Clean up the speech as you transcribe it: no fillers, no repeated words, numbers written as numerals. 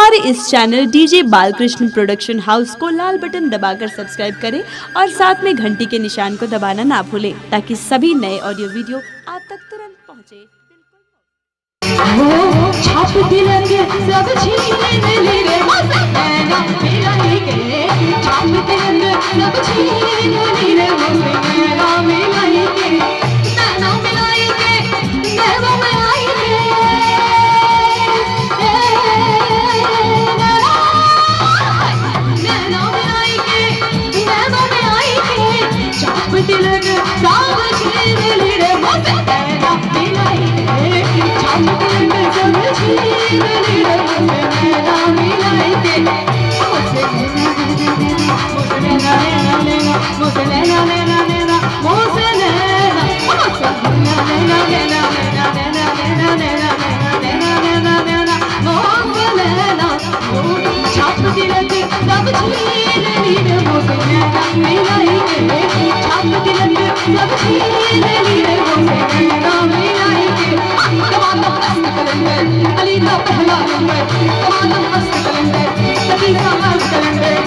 हमारे इस channel DJ Balkrishna production house को लाल बटन दबाकर सब्सक्राइब करें और साथ में घंटी के निशान को दबाना ना भूलें ताकि सभी नए ऑडियो वीडियो आप तक तुरंत पहुंचे। छाप तिलक सब छीन ली रे नैना मिलाई के, छाप तिलक सब छीन ली रे नैना मिलाई के, नैना मिलाई के, नैना मिलाई के, नैना मिलाई के, नैना मिलाई के, छाप तिलक सब छीन ली रे नैना मिलाई के, छाप तिलक सब छीन ली रे नैना मिलाई के, मुझसे लेना लेना लेना, मुझसे लेना लेना लेना, मुझसे लेना, मुझसे लेना लेना लेना लेना लेना लेना लेना लेना लेना, मुझसे लेना, छाप तिलक सब छीन ली रे मुझसे लेना मिलाई के, छाप तिलक सब छीन ली रे मुझसे लेना मिलाई के, कमाल मस्त कलंदर अली का पहला नंबर, कमाल मस्त कलंदर सभी का मस्त कलंदर।